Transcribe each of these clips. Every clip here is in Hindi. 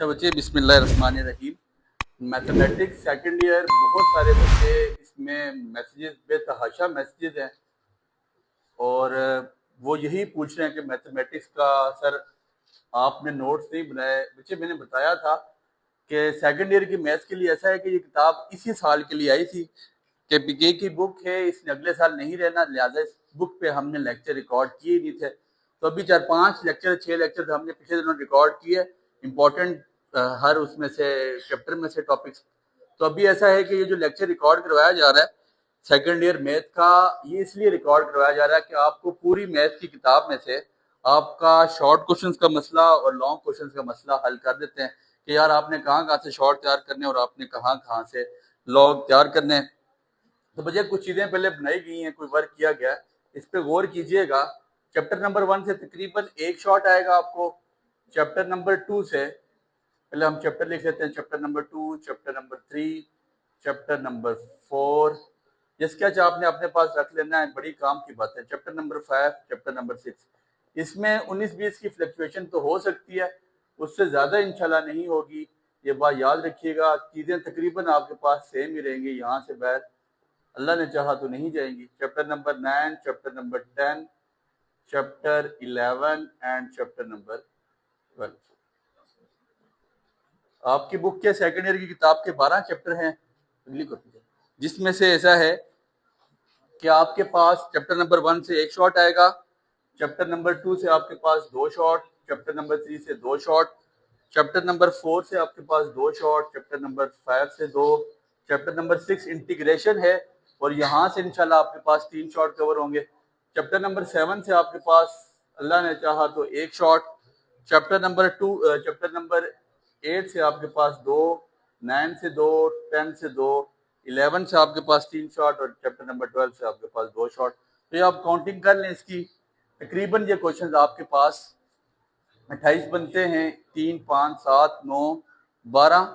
अच्छा बच्चे, बिस्मिल्लाहिर्रहमानिर्रहीम। मैथमेटिक्स सेकंड ईयर, बहुत सारे बच्चे इसमें मैसेजेस, बेतहाशा मैसेजेस हैं और वो यही पूछ रहे हैं कि मैथमेटिक्स का सर आपने नोट्स नहीं बनाए। बच्चे, मैंने बताया था कि सेकंड ईयर की मैथ्स के लिए ऐसा है कि ये किताब इसी साल के लिए आई थी कि पीके की बुक है, इसने अगले साल नहीं रहना, लिहाजा इस बुक पे हमने लेक्चर रिकॉर्ड किए नहीं थे। तो अभी 4-5 लेक्चर 6 लेक्चर हमने पिछले दिनों रिकॉर्ड किए, इम्पोर्टेंट हर उसमें से चैप्टर में से टॉपिक्स। तो अभी ऐसा है कि ये जो लेक्चर रिकॉर्ड करवाया जा रहा है सेकंड ईयर मैथ का, ये इसलिए रिकॉर्ड करवाया जा रहा है कि आपको पूरी मैथ की किताब में से आपका शॉर्ट क्वेश्चंस का मसला और लॉन्ग क्वेश्चंस का मसला हल कर देते हैं कि यार आपने कहाँ कहाँ से शॉर्ट तैयार करने और आपने कहाँ कहाँ से लॉन्ग तैयार करने हैं। तो भैया कुछ चीजें पहले बनाई गई हैं, कोई वर्क किया गया है, इस पे गौर कीजिएगा। चैप्टर नंबर 1 से तकरीबन एक शॉर्ट आएगा आपको। चैप्टर नंबर 2 से पहले हम चैप्टर लिख लेते हैं। Chapter number 2, chapter number 3, chapter number 4, ये स्केच आपने अपने पास रख लेना है, बड़ी काम की बात है। चैप्टर नंबर 5, चैप्टर नंबर 6, इसमें 19-20 की फ्लक्चुएशन तो हो सकती है, उससे ज्यादा इंशाल्लाह नहीं होगी। ये बात याद रखिएगा, चीजें तकरीबन आपके पास सेम ही रहेंगी, यहाँ से बाहर अल्लाह ने चाहा तो नहीं जाएंगी। Chapter number 9, chapter number 10, chapter 11 and chapter number 12। आपकी बुक के सेकेंड ईयर की किताब के 12 चैप्टर हैं, अगली कॉपी, जिसमें से ऐसा है कि आपके पास चैप्टर नंबर 1 से एक शॉर्ट आएगा, चैप्टर नंबर 2 से आपके पास 2 शॉर्ट, चैप्टर नंबर 3 से 2 शॉर्ट, चैप्टर नंबर 4 से आपके पास 2 शॉर्ट, चैप्टर नंबर 5 से 2, चैप्टर नंबर 6 इंटीग्रेशन है और यहाँ से इंशाल्लाह आपके पास 3 शॉर्ट कवर होंगे। चैप्टर नंबर 7 से आपके पास अल्लाह ने चाहा तो एक शॉर्ट, चैप्टर नंबर 8 से आपके पास 2, 9 से 2, 10 से 2, 11 से आपके पास 3 शॉर्ट और चैप्टर नंबर 12 से आपके पास 2 शॉर्ट। तो ये आप काउंटिंग कर लें इसकी, तकरीबन ये क्वेश्चन आपके पास 28 बनते हैं। 3, 5, 7, 9, 12,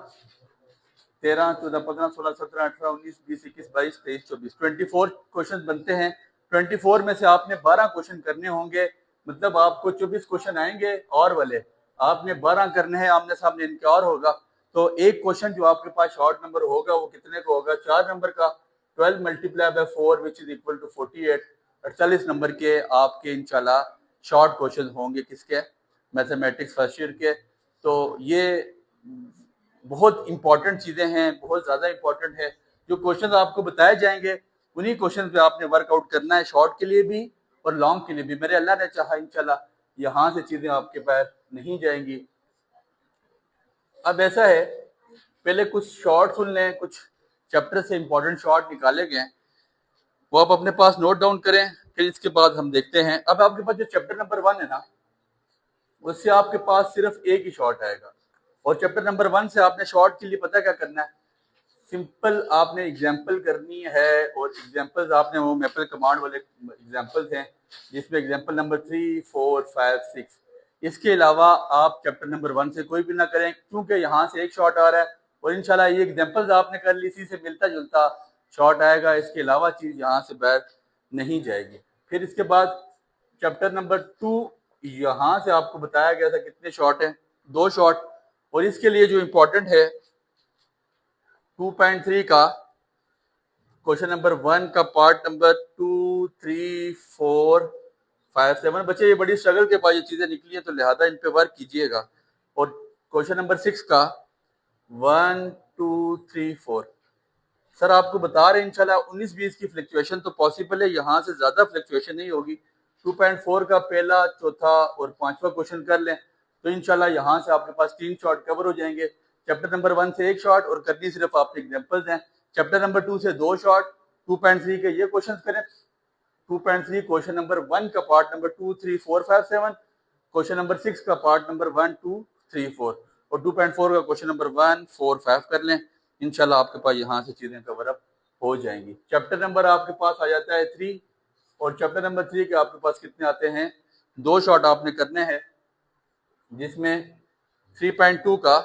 13, 14, 15, 16, 17, 18, 19, 20, 21, 22, 23, 24, 24 क्वेश्चन बनते हैं। 24 में से आपने 12 क्वेश्चन करने होंगे, मतलब आपको 24 क्वेश्चन आएंगे और वाले आपने 12 करने हैं, आमने सामने इनके और होगा। तो एक क्वेश्चन जो आपके पास शॉर्ट नंबर होगा वो कितने का होगा? 4 नंबर का। 12 multiply by 4 which is equal to 48। 48 number के आपके इंशाल्लाह शॉर्ट क्वेश्चन होंगे, किसके? मैथमेटिक्स फर्स्ट ईयर के। तो ये बहुत इंपॉर्टेंट चीजें हैं, बहुत ज्यादा इंपॉर्टेंट है। जो क्वेश्चन आपको बताए जाएंगे उन्हीं क्वेश्चन पे आपने वर्कआउट करना है, शॉर्ट के लिए भी और लॉन्ग के लिए भी। मेरे अल्लाह ने चाहा इंशाल्लाह यहाँ से चीजें आपके पास नहीं जाएंगी। अब ऐसा है, पहले कुछ शॉर्ट सुन लें, कुछ चैप्टर से इंपॉर्टेंट शॉर्ट निकाले गए, वो आप अपने पास नोट डाउन करें, फिर इसके बाद हम देखते हैं। अब आपके पास जो चैप्टर नंबर 1 है ना, उससे आपके पास सिर्फ एक ही शॉर्ट आएगा और चैप्टर नंबर 1 से आपने शॉर्ट के लिए पता क्या करना है? सिंपल आपने एग्जाम्पल करनी है और एग्जाम्पल्स आपने वो मैपल कमांड वाले एग्जाम्पल्स हैं, जिसमें एग्जाम्पल नंबर 3, 4, 5, 6। इसके अलावा आप चैप्टर नंबर 1 से कोई भी ना करें, क्योंकि यहाँ से एक शॉर्ट आ रहा है और इंशाल्लाह ये एग्जाम्पल्स आपने कर ली, इसी से मिलता जुलता शॉर्ट आएगा। इसके अलावा चीज यहाँ से बाहर नहीं जाएगी। फिर इसके बाद चैप्टर नंबर 2, यहाँ से आपको बताया गया था कितने शॉर्ट हैं? 2 शॉर्ट। और इसके लिए जो इम्पोर्टेंट है 2.3 का क्वेश्चन नंबर 1 का पार्ट नंबर 2, 3, 4, 5, 7। बच्चे ये बड़ी स्ट्रगल के बाद ये चीजें निकली है, तो लिहाजा इन पे वर्क कीजिएगा। और क्वेश्चन नंबर 6 का 1, 2, 3, 4 सर आपको बता रहे हैं इंशाल्लाह 19-20 की फ्लक्चुएशन तो पॉसिबल है, यहाँ से ज्यादा फ्लक्चुएशन नहीं होगी। 2.4 का पहला, चौथा और पांचवा क्वेश्चन कर लें तो इंशाल्लाह यहाँ से आपके पास 3 शॉर्ट कवर हो जाएंगे। चैप्टर नंबर 1 से एक शॉर्ट और करनी सिर्फ आपके एग्जाम्पल्स हैं। चैप्टर नंबर 2 से 2 शॉर्ट, 2.3 के ये क्वेश्चन करें। 2.3 क्वेश्चन नंबर 1 का पार्ट नंबर 2, 3, 4, 5, 7, क्वेश्चन नंबर 6 का पार्ट नंबर 1, 2, 3, 4 और 2.4 का क्वेश्चन नंबर 1, 4, 5 कर लें। इंशाल्लाह आपके पास यहाँ से चीजें कवर अप हो जाएंगी। चैप्टर नंबर आपके पास आ जाता है 3 और चैप्टर नंबर 3 के आपके पास कितने आते हैं? 2 शॉर्ट आपने करने हैं, जिसमें 3.2 का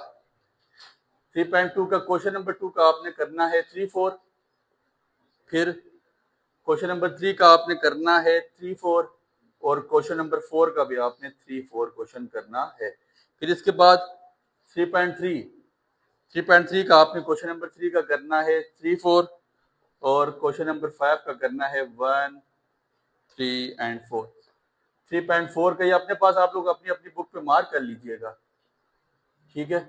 3.2 का क्वेश्चन नंबर 2 का आपने करना है 3, 4। फिर क्वेश्चन नंबर 3 का आपने करना है 3, 4 और क्वेश्चन नंबर 4 का भी आपने 3, 4 क्वेश्चन करना है। फिर इसके बाद 3.3 का आपने क्वेश्चन नंबर 3 का करना है 3, 4 और क्वेश्चन नंबर 5 का करना है 1, 3 एंड 4। 3.4 का ये अपने पास आप लोग अपनी अपनी बुक पे मार्क कर लीजिएगा, ठीक है।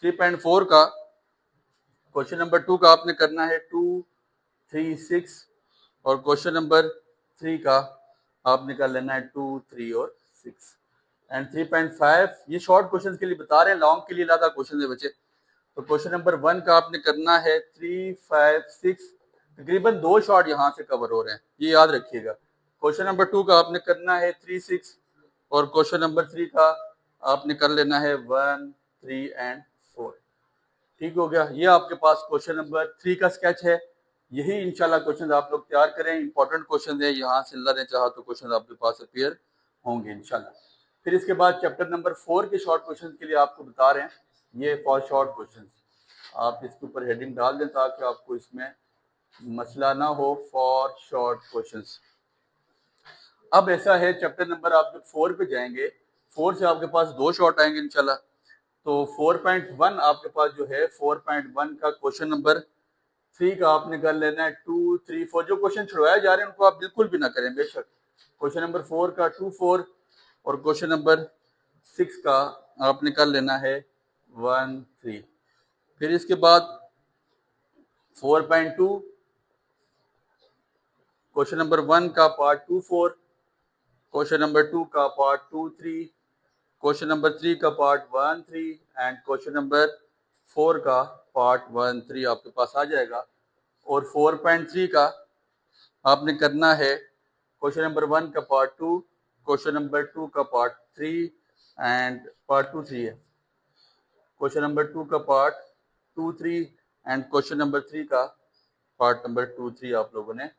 3.4 का क्वेश्चन नंबर 2 का आपने करना है 2, 3, 6 और क्वेश्चन नंबर 3 का आपने कर लेना है 2, 3 और 6 एंड 3.5 ये शॉर्ट क्वेश्चन के लिए बता रहे हैं, लॉन्ग के लिए लाता क्वेश्चन है बच्चे। तो क्वेश्चन नंबर 1 का आपने करना है 3, 5, 6, तकरीबन 2 शॉर्ट यहाँ से कवर हो रहे हैं, ये याद रखिएगा। क्वेश्चन नंबर 2 का आपने करना है 3, 6 और क्वेश्चन नंबर 3 का आपने कर लेना है 1, 3 एंड 4। ठीक हो गया, ये आपके पास क्वेश्चन नंबर 3 का स्केच है। यही इंशाल्लाह क्वेश्चन आप लोग तैयार करें, इंपॉर्टेंट क्वेश्चन है, यहाँ से अल्लाह ने चाहा तो क्वेश्चन आपके पास अपीयर होंगे इंशाल्लाह। फिर इसके बाद चैप्टर नंबर 4 के शॉर्ट क्वेश्चन के लिए आपको बता रहे हैं, ये फॉर शॉर्ट क्वेश्चन, आप इसके ऊपर हेडिंग डाल दें ताकि आपको इसमें मसला ना हो, फॉर शॉर्ट क्वेश्चंस। अब ऐसा है, चैप्टर नंबर आप जब 4 पे जाएंगे, 4 से आपके पास 2 शॉर्ट आएंगे इंशाल्लाह। तो 4.1 आपके पास जो है 4.1 का क्वेश्चन नंबर 3 का आपने कर लेना है 2, 3, 4। जो क्वेश्चन छुड़वाए जा रहे हैं उनको आप बिल्कुल भी ना करें बेशक। क्वेश्चन नंबर 4 का 2, 4 और क्वेश्चन नंबर 6 का आपने कर लेना है 1, 3। फिर इसके बाद 4.2 क्वेश्चन नंबर 1 का पार्ट 2, 4, क्वेश्चन नंबर 2 का पार्ट 2, 3, क्वेश्चन नंबर 3 का पार्ट 1, 3 एंड क्वेश्चन नंबर 4 का पार्ट 1, 3 आपके पास आ जाएगा। और 4.3 का आपने करना है क्वेश्चन नंबर 1 का पार्ट 2, क्वेश्चन नंबर 2 का पार्ट 3 एंड पार्ट 2, 3 है, क्वेश्चन नंबर 2 का पार्ट 2, 3 एंड क्वेश्चन नंबर 3 का पार्ट नंबर 2, 3 आप लोगों ने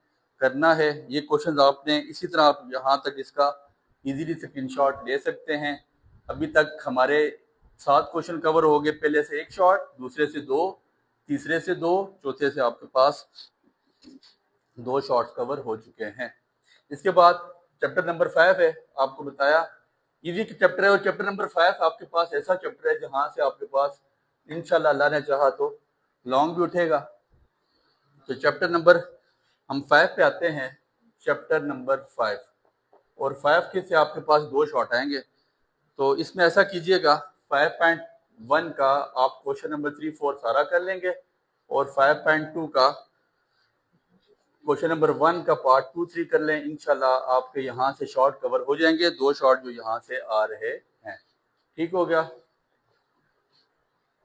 करना है। ये क्वेश्चन आपने इसी तरह आप यहाँ तक इसका इजीली स्क्रीनशॉट ले सकते हैं। अभी तक हमारे 7 क्वेश्चन कवर हो गए, पहले से 1 शॉट, दूसरे से 2, तीसरे से 2, चौथे से आपके पास 2 शॉट्स कवर हो चुके हैं। इसके बाद चैप्टर नंबर 5 है, आपको बताया इजी चैप्टर है। और चैप्टर नंबर 5 आपके पास ऐसा चैप्टर है जहां से आपके पास इंशाल्लाह अल्लाह ने चाहा तो लॉन्ग भी उठेगा। तो चैप्टर नंबर हम 5 पे आते हैं, चैप्टर नंबर 5 और 5 के से आपके पास 2 शॉट आएंगे। तो इसमें ऐसा कीजिएगा, 5.1 का आप क्वेश्चन नंबर 3, 4 सारा कर लेंगे और 5.2 का क्वेश्चन नंबर 1 का पार्ट 2, 3 कर लें। इंशाल्लाह आपके यहाँ से शॉर्ट कवर हो जाएंगे, 2 शॉर्ट जो यहाँ से आ रहे हैं। ठीक हो गया।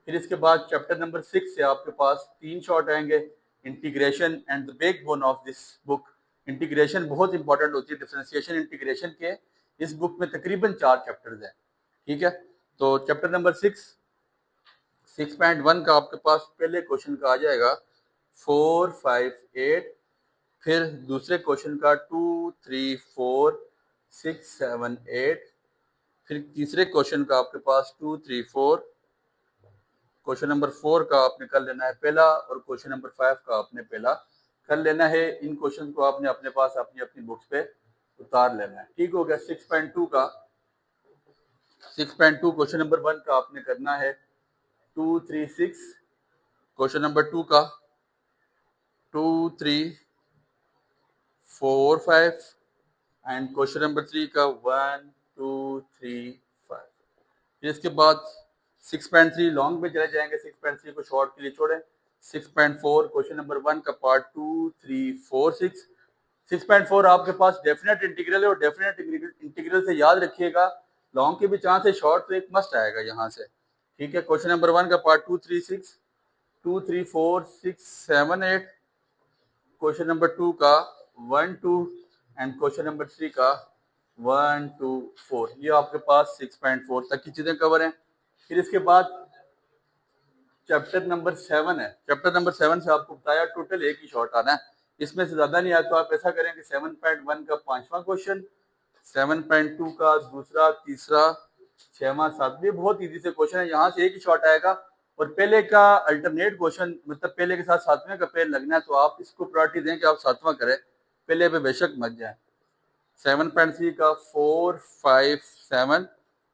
फिर इसके बाद चैप्टर नंबर 6 से आपके पास 3 शॉर्ट आएंगे, integration and the backbone of this book. Integration बहुत इंपॉर्टेंट होती है, डिफरेंशिएशन इंटीग्रेशन के इस बुक में तकरीबन 4 चैप्टर्स हैं, ठीक है। तो चैप्टर नंबर 6.1 का आपके पास पहले क्वेश्चन का आ जाएगा 4, 5, 8, फिर दूसरे क्वेश्चन का 2, 3, 4, 6, 7, 8, फिर तीसरे क्वेश्चन का आपके पास 2, 3, 4, क्वेश्चन नंबर 4 का आपने कर लेना है पहला और क्वेश्चन नंबर 5 का आपने पहला कर लेना है। इन क्वेश्चन को आपने अपने पास अपनी अपनी बुक्स पे उतार लेना है। ठीक हो गया। 6.2 का 6.2 क्वेश्चन नंबर 1 का आपने करना है 2, 3, 6, क्वेश्चन नंबर 2 का 2, 3, 4, 5 एंड क्वेश्चन नंबर 3 का 1, 2, 3, 5। फिर इसके बाद 6.3 लॉन्ग में चले जाएंगे, 6.3 को शॉर्ट के लिए छोड़ें। 6.4 क्वेश्चन नंबर 1 का पार्ट 2, 3, 4, 6। 6.4 आपके पास डेफिनेट इंटीग्रल है और डेफिनेट इंटीग्रल से याद रखिएगा लॉन्ग के भी चांस है, शॉर्ट तो एक मस्ट आएगा यहाँ से। ठीक है। क्वेश्चन नंबर 1 का पार्ट 2, 3, 6, 2, 3, 4, 6, 7, 8, क्वेश्चन नंबर 2 का 1, 2 एंड क्वेश्चन नंबर 3 का 1, 2, 4। ये आपके पास 6.4 तक की चीजें कवर हैं। फिर इसके बाद चैप्टर नंबर 7 है। चैप्टर नंबर 7 से आपको बताया टोटल एक ही शॉर्ट आना है, इसमें से ज्यादा नहीं आया। तो आप ऐसा करें कि 7.1 का 5वां क्वेश्चन, 7.2 का दूसरा, तीसरा, 6वां, 7वां, बहुत इजी से क्वेश्चन है, यहाँ से एक ही शॉर्ट आएगा। और पहले का अल्टरनेट क्वेश्चन, मतलब पहले के साथ 7वें का पेड़ लगना है, तो आप इसको प्रायोरिटी दें कि आप 7वां करें, पहले पे बेशक मत जाए। 7.3 का 4, 5, 7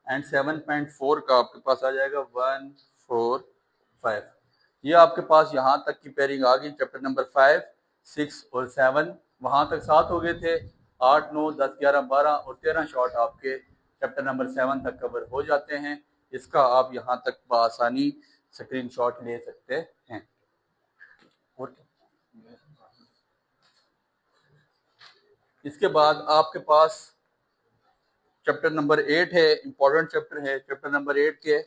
एंड 7.4 का आपके पास आ जाएगा 145। ये आपके पास यहाँ तक की पेयरिंग आ गई। चैप्टर नंबर 5, 6 और 7 वहाँ तक 7 हो गए थे। 8, 9, 10, 11, 12 और 13 शॉट आपके चैप्टर नंबर 7 तक कवर हो जाते हैं। इसका आप यहाँ तक बआसानी स्क्रीनशॉट ले सकते हैं। इसके बाद आपके पास चैप्टर नंबर 8 है, इंपॉर्टेंट चैप्टर है। चैप्टर नंबर 8 के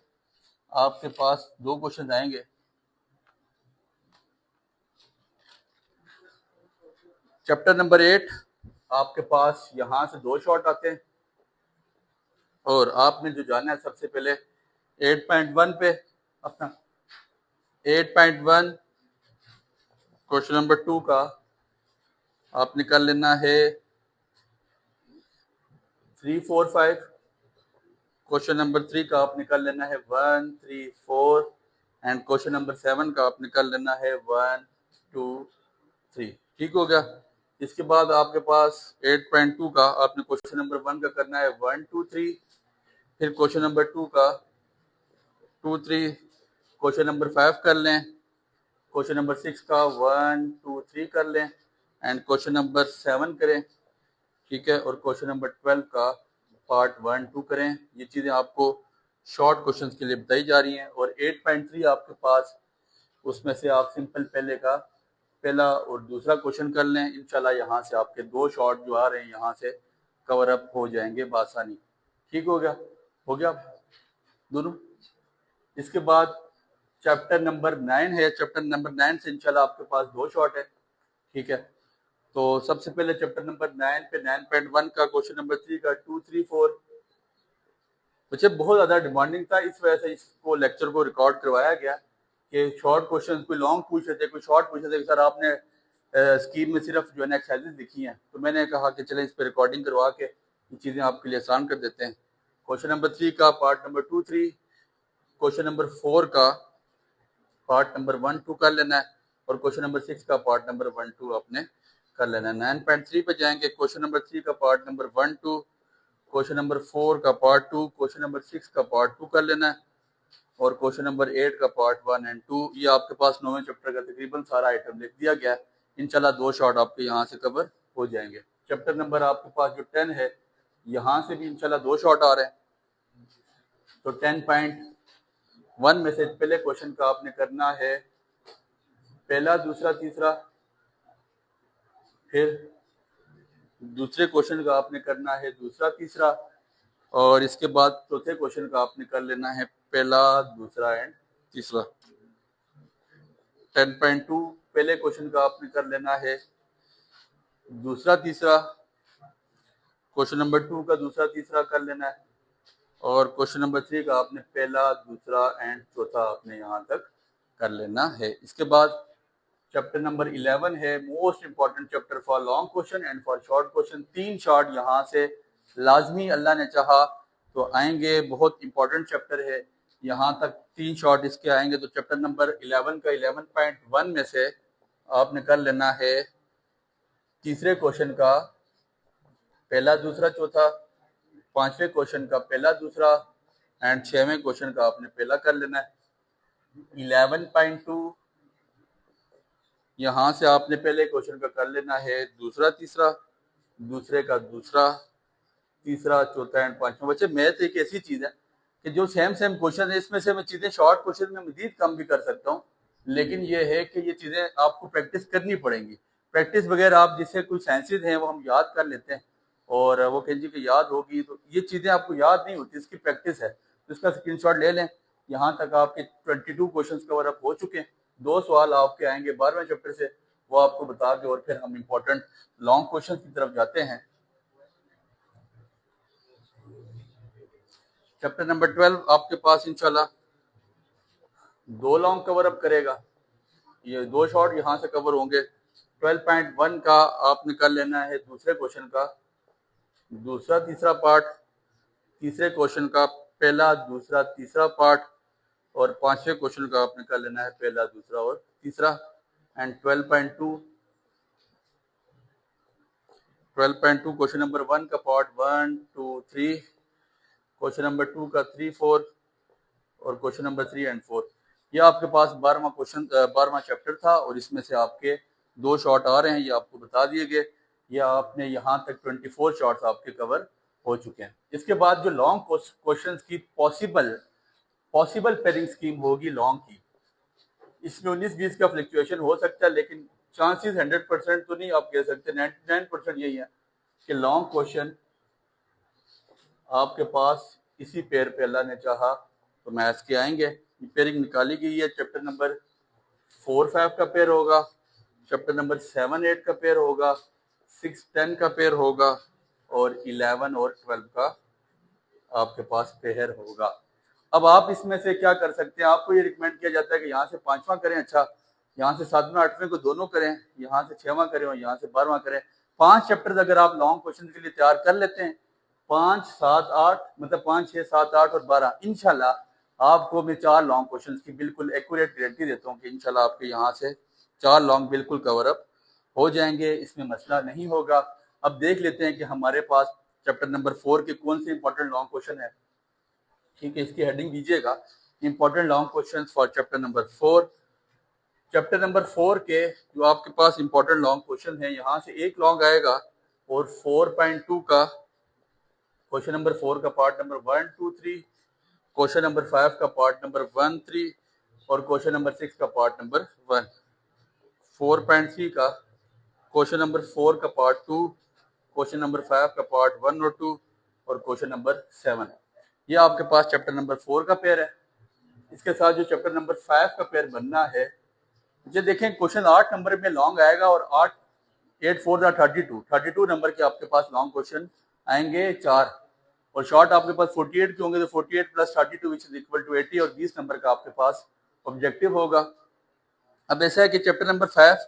आपके पास 2 क्वेश्चन आएंगे। चैप्टर नंबर 8 आपके पास यहाँ से 2 शॉट आते हैं और आपने जो जाना है सबसे पहले 8.1 पे अपना 8.1 क्वेश्चन नंबर 2 का आपने कर लेना है 3, 4, 5। क्वेश्चन नंबर 3 का आपने कर लेना है 1, 3, 4 एंड क्वेश्चन नंबर 7 का आपने कर लेना है 1, 2, 3। ठीक हो गया। इसके बाद आपके पास 8.2 का आपने क्वेश्चन नंबर 1 का करना है 1, 2, 3। फिर क्वेश्चन नंबर 2 का 2, 3। क्वेश्चन नंबर 5 कर लें। क्वेश्चन नंबर 6 का 1, 2, 3 कर लें एंड क्वेश्चन नंबर 7 करें। ठीक है। और क्वेश्चन नंबर 12 का पार्ट 1, 2 करें। ये चीज़ें आपको शॉर्ट क्वेश्चंस के लिए बताई जा रही हैं। और 8.3 आपके पास, उसमें से आप सिंपल पहला और दूसरा क्वेश्चन कर लें। इंशाल्लाह यहाँ से आपके 2 शॉर्ट जो आ रहे हैं यहाँ से कवर अप हो जाएंगे बआसानी। ठीक हो गया दोनों। इसके बाद चैप्टर नंबर 9 है। चैप्टर नंबर 9 से इंशाल्लाह आपके पास 2 शॉर्ट है। ठीक है। तो सबसे पहले चैप्टर नंबर 9 पे 9.1 का क्वेश्चन नंबर 3 का 2, 3, 4 बच्चे बहुत ज़्यादा डिमांडिंग था। इस वजह से इसको लेक्चर को रिकॉर्ड करवाया गया कि शॉर्ट क्वेश्चन कोई लॉन्ग पूछ रहे थे, कोई शॉर्ट पूछ रहे थे। सर आपने स्कीम में सिर्फ जो है ना एक्सरसाइजेज लिखी हैं, तो मैंने कहा कि चले इस पर रिकॉर्डिंग करवा के ये चीज़ें आपके लिए आसान कर देते हैं। क्वेश्चन नंबर 3 का पार्ट नंबर 2, 3, क्वेश्चन नंबर 4 का पार्ट नंबर 1, 2 कर लेना है और क्वेश्चन नंबर 6 का पार्ट नंबर 1, 2 आपने कर लेना है। 9.3 पे जाएंगे। क्वेश्चन नंबर 3 का पार्ट नंबर 1, 2, क्वेश्चन नंबर 4 का पार्ट 2, क्वेश्चन नंबर 6 का पार्ट 2 कर लेना है और क्वेश्चन नंबर 8 का पार्ट 1 एंड 2। ये आपके पास 9वें चैप्टर का तकरीबन सारा आइटम लिख दिया गया है। इंशाल्लाह 2 शॉर्ट आपके यहाँ से कवर हो जाएंगे। चैप्टर नंबर आपके पास जो 10 है, यहाँ से भी इंशाल्लाह 2 शॉर्ट आ रहे हैं। तो 10.1 में से पहले क्वेश्चन का आपने करना है पहला, दूसरा, तीसरा। फिर दूसरे क्वेश्चन का आपने करना है दूसरा, तीसरा और इसके बाद चौथे क्वेश्चन का आपने कर लेना है पहला, दूसरा एंड तीसरा। 10.2 पहले क्वेश्चन का आपने कर लेना है दूसरा, तीसरा। क्वेश्चन नंबर 2 का दूसरा, तीसरा कर लेना है और क्वेश्चन नंबर 3 का आपने पहला, दूसरा एंड चौथा आपने यहाँ तक कर लेना है। इसके बाद चैप्टर नंबर 11 है, most important chapter for long question and for short question. 3 short यहाँ से लाजमी अल्लाह ने चाहा तो आएंगे। बहुत इंपॉर्टेंट चैप्टर है, यहाँ तक 3 शॉर्ट इसके आएंगे। तो चैप्टर नंबर 11 का 11.1 में से आपने कर लेना है तीसरे क्वेश्चन का पहला, दूसरा, चौथा। 5वें क्वेश्चन का पहला, दूसरा एंड 6वें क्वेश्चन का आपने पहला कर लेना है। 11.2 यहाँ से आपने पहले क्वेश्चन का कर लेना है दूसरा, तीसरा, दूसरे का दूसरा, तीसरा, चौथा एंड 5वां। बच्चे मैथ एक ऐसी चीज़ है कि जो सेम क्वेश्चन है, इसमें से मैं चीज़ें शॉर्ट क्वेश्चन में मजीद कम भी कर सकता हूँ, लेकिन ये है कि ये चीज़ें आपको प्रैक्टिस करनी पड़ेंगी। प्रैक्टिस वगैरह आप जिससे कुछ साइंसेज हैं वो हम याद कर लेते हैं और वो कहें जी कि याद होगी, तो ये चीज़ें आपको याद नहीं होती, इसकी प्रैक्टिस है। तो इसका स्क्रीनशॉट ले लें। यहाँ तक आपके 22 क्वेश्चन कवर अप हो चुके हैं। 2 सवाल आपके आएंगे 12वें चैप्टर से, वो आपको बता के और फिर हम इम्पोर्टेंट लॉन्ग क्वेश्चन की तरफ जाते हैं। चैप्टर नंबर 12 आपके पास इंशाल्लाह 2 लॉन्ग कवर अप करेगा। ये 2 शॉर्ट यहाँ से कवर होंगे। 12.1 का आपने कर लेना है दूसरे क्वेश्चन का दूसरा, तीसरा पार्ट। तीसरे क्वेश्चन का पहला, दूसरा, तीसरा पार्ट और 5वें क्वेश्चन का आपने कर लेना है पहला, दूसरा और तीसरा। एंड 12.2 क्वेश्चन नंबर 1 का पार्ट 1, 2, 3। क्वेश्चन नंबर 2 का 3, 4 और क्वेश्चन नंबर 3 एंड 4। ये आपके पास 12वां चैप्टर था और इसमें से आपके 2 शॉर्ट आ रहे हैं, ये आपको बता दिए गए। ये आपने यहाँ तक 24 शॉर्ट्स आपके कवर हो चुके हैं। इसके बाद जो लॉन्ग क्वेश्चन की पॉसिबल पेयरिंग स्कीम होगी लॉन्ग की, इसमें 19-20 का फ्लक्चुएशन हो सकता है, लेकिन चांसेस 100% तो नहीं आप कह सकते, 99% यही है कि लॉन्ग क्वेश्चन आपके पास इसी पेयर पे अल्लाह ने चाहा तो मैथ्स के आएंगे। पेयरिंग निकाली गई है, चैप्टर नंबर 4-5 का पेयर होगा, चैप्टर नंबर 7-8 का पेयर होगा, 6-10 का पेयर होगा और 11 और 12 का आपके पास पेयर होगा। अब आप इसमें से क्या कर सकते हैं, आपको ये रिकमेंड किया जाता है कि यहाँ से 5वां करें, अच्छा यहाँ से 7वें 8वें को दोनों करें, यहाँ से 6वां करें और यहाँ से 12वां करें। 5 चैप्टर्स अगर आप लॉन्ग क्वेश्चन के लिए तैयार कर लेते हैं, 5, 7, 8 मतलब 5, 6, 7, 8 और 12, इंशाल्लाह आपको मैं 4 लॉन्ग क्वेश्चन की बिल्कुल एक्यूरेट गारंटी देता हूँ कि इंशाल्लाह आपके यहाँ से 4 लॉन्ग बिल्कुल कवर अप हो जाएंगे, इसमें मसला नहीं होगा। अब देख लेते हैं कि हमारे पास चैप्टर नंबर 4 के कौन से इंपॉर्टेंट लॉन्ग क्वेश्चन है। ठीक है, इसकी हेडिंग दीजिएगा important long question for chapter number 4। Chapter number 4 के जो आपके पास इंपॉर्टेंट लॉन्ग क्वेश्चन है, यहाँ से एक लॉन्ग आएगा और 4.2 का क्वेश्चन नंबर 4 का पार्ट नंबर 1, 2, 3, क्वेश्चन नंबर 5 का पार्ट नंबर 1, 3 और क्वेश्चन नंबर 6 का पार्ट नंबर 1। 4.3 का क्वेश्चन नंबर 4 का पार्ट 2, क्वेश्चन नंबर 5 का पार्ट 1 और 2 और क्वेश्चन नंबर 7। ये आपके पास चैप्टर नंबर 4 का पेयर है। इसके साथ जो चैप्टर नंबर 5 का पेयर बनना है, ये देखें क्वेश्चन 8 नंबर में लॉन्ग आएगा और 8 4 32 नंबर के आपके पास लॉन्ग क्वेश्चन आएंगे 4 और शॉर्ट आपके पास 48 के होंगे, तो 48 plus 32 which is equal to 80 और 20 नंबर का आपके पास ऑब्जेक्टिव होगा। अब ऐसा है कि चैप्टर नंबर 5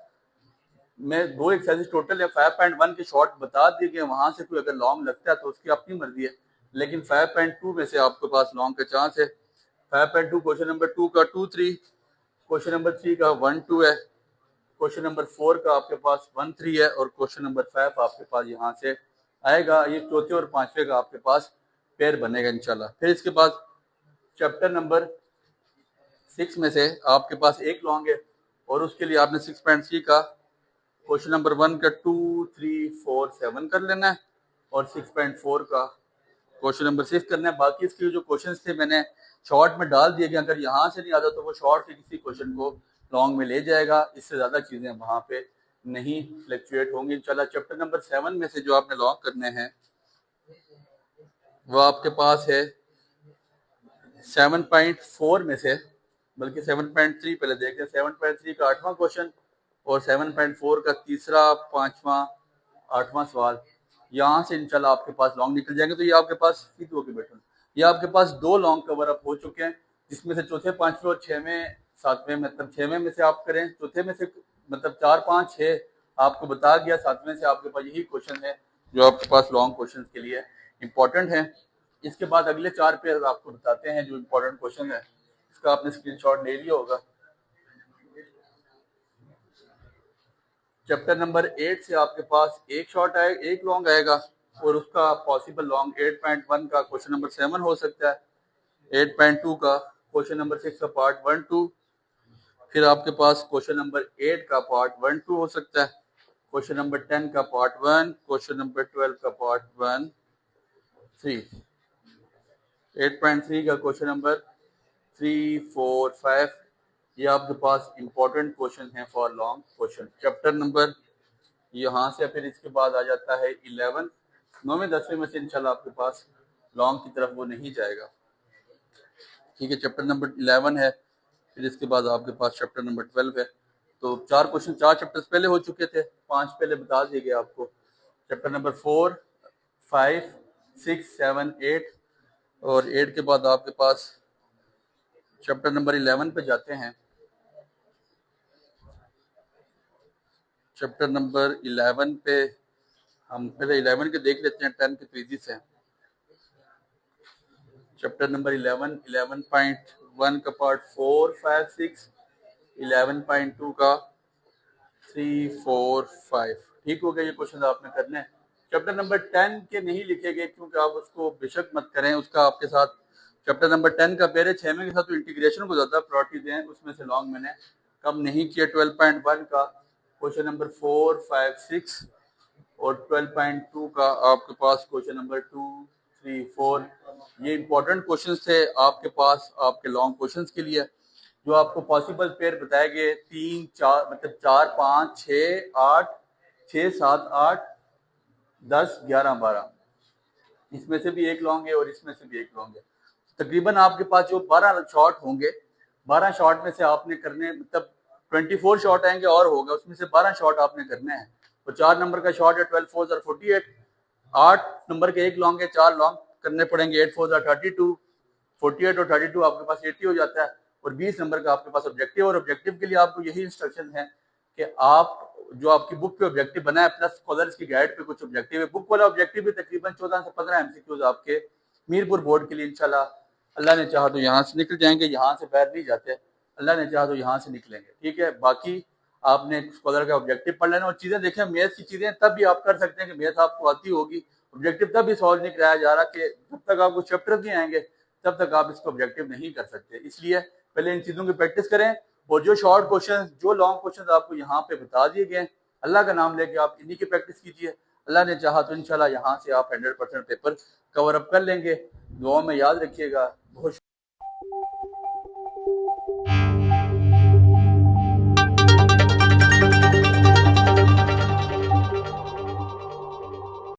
में 2 एक्सरसाइज टोटल है, 5.1 के शॉर्ट बता दिए गए, वहां से कोई अगर लॉन्ग लगता है तो उसकी अपनी मर्जी है, लेकिन 5.2 में से आपके पास लॉन्ग का चांस है। 5.2 क्वेश्चन नंबर 2 का 2, 3, क्वेश्चन नंबर 3 का 1, 2 है, क्वेश्चन नंबर 4 का आपके पास 1, 3 है और क्वेश्चन नंबर 5 आपके पास यहाँ से आएगा। ये चौथे और पांचवे का आपके पास पेयर बनेगा इंशाल्लाह। फिर इसके बाद चैप्टर नंबर 6 में से आपके पास एक लॉन्ग है और उसके लिए आपने 6.3 का क्वेश्चन नंबर 1 का 2, 3, 4, 7 कर लेना है और 6.4 का क्वेश्चन नंबर 6 करना है। बाकी इसके जो क्वेश्चंस थे मैंने शॉर्ट में डाल दिए कि अगर यहाँ से नहीं आता तो वो शॉर्ट के किसी क्वेश्चन को लॉन्ग में ले जाएगा, इससे ज्यादा चीजें वहां पे नहीं फ्लक्चुएट होंगी इंशाल्लाह। चैप्टर नंबर 7 में से जो आपने लॉन्ग करने हैं वो आपके पास है 7.4 में से, बल्कि 7.3 पहले देखते हैं। 7.3 का 8वां क्वेश्चन और 7.4 का तीसरा, पांचवा, 8वां सवाल, यहाँ से इंशाल्लाह आपके पास लॉन्ग निकल जाएंगे। तो ये आपके पास फिट होके बैठो, ये आपके पास 2 लॉन्ग कवर अप हो चुके हैं, जिसमें से चौथे, पांचवें और 6वें 7वें मतलब 6वें में से आप करें, चौथे में से मतलब 4, 5, 6 आपको बता गया, 7वें से आपके पास यही क्वेश्चन है जो आपके पास लॉन्ग क्वेश्चन के लिए इंपॉर्टेंट है। इसके बाद अगले 4 पेयर आपको बताते हैं जो इंपॉर्टेंट क्वेश्चन है, इसका आपने स्क्रीनशॉट ले लिया होगा। चैप्टर नंबर 8 से आपके पास एक लॉन्ग आएगा और उसका पॉसिबल लॉन्ग 8.1 का क्वेश्चन नंबर 7 हो सकता है, 8.2 का क्वेश्चन नंबर 6 का पार्ट 1, 2, फिर आपके पास क्वेश्चन नंबर 8 का पार्ट 1, 2 हो सकता है, क्वेश्चन नंबर 10 का पार्ट 1, क्वेश्चन नंबर 12 का पार्ट 1, 3, 8.3 का क्वेश्चन नंबर 3, 4, 5, ये आपके पास इंपॉर्टेंट क्वेश्चन है for long question. Chapter number यहाँ से फिर इसके बाद आ जाता है 11, 9वें 10वें में से इंशाल्लाह आपके पास लॉन्ग की तरफ वो नहीं जाएगा। ठीक है, चैप्टर नंबर 11 है, फिर इसके बाद आपके पास चैप्टर नंबर 12 है। तो 4 क्वेश्चन 4 चैप्टर्स पहले हो चुके थे, 5 पहले बता दिए गए आपको। चैप्टर नंबर 4, 5, 6, 7, 8 और 8 के बाद आपके पास चैप्टर नंबर 11 पे जाते हैं। चैप्टर नंबर 11 पे हम पहले 11 के देख लेते हैं, 10 के तो ईजी से। चैप्टर नंबर 11, 11.1 का पार्ट 4, 5, 6, 11.2 का 3, 4, 5। ठीक हो गया, ये क्वेश्चन आपने करने हैं। चैप्टर नंबर 10 के नहीं लिखे गए क्योंकि आप उसको बेशक मत करें, उसका आपके साथ चैप्टर नंबर 10 का पहले 6 में के साथ तो इंटीग्रेशन को ज़्यादा प्रायोरिटी दें, उसमें से लॉन्ग मैंने कम नहीं किया। 12.1 का क्वेश्चन नंबर 4, 5, 6 और 12.2 का आपके पास क्वेश्चन नंबर 2, 3, 4 ये इंपॉर्टेंट क्वेश्चंस थे आपके पास आपके लॉन्ग क्वेश्चंस के लिए, जो आपको पॉसिबल पेयर बताए गए 3, 4 मतलब 4, 5, 6, 8, 6, 7, 8, 10, 11, 12 इसमें से भी एक लॉन्ग है और इसमें से भी एक लॉन्ग है। तकरीबन आपके पास जो 12 शॉट होंगे, 12 शॉट में से आपने करने मतलब 24 शॉट आएंगे और होगा, उसमें से 12 शॉट आपने करने हैं। तो 4 नंबर का शॉट है 12 4 48, 8 नंबर के एक लॉन्ग है, 4 लॉन्ग करने पड़ेंगे, 8 4 32, 48 और 32 आपके पास 80 हो जाता है। और 20 नंबर का आपके पास ऑब्जेक्टिव, और ऑब्जेक्टिव के लिए आपको यही इंस्ट्रक्शन है कि आप जो आपकी बुक पे ऑब्जेक्टिव बना है प्लस स्कॉलर्स की गाइड पे कुछ ऑब्जेक्टिव है, बुक वाला ऑब्जेक्टिव भी तकरीबन 14 से 15 एमसीक्यूज आपके मीरपुर बोर्ड के लिए इंशाल्लाह अल्लाह ने चाहा तो यहाँ से निकल जाएंगे, यहाँ से बाहर नहीं जाते, अल्लाह ने चाहा तो यहाँ से निकलेंगे। ठीक है, बाकी आपने स्कॉलर का ऑब्जेक्टिव पढ़ लेना और चीजें देखें, मैथ्स की चीजें तब भी आप कर सकते हैं कि मैथ्स आपको आती होगी, ऑब्जेक्टिव तब भी सॉल्व नहीं कराया जा रहा कि जब तक आपको चैप्टर नहीं आएंगे तब तक आप इसको ऑब्जेक्टिव नहीं कर सकते। इसलिए पहले इन चीजों की प्रैक्टिस करें और जो शॉर्ट क्वेश्चन जो लॉन्ग क्वेश्चन आपको यहाँ पे बता दिए गए, अल्लाह का नाम लेके आप इन्हीं की प्रैक्टिस कीजिए। अल्लाह ने चाहा तो इंशाल्लाह यहाँ से आप 100% पेपर कवर अप कर लेंगे। दुआ में याद रखिएगा। बहुत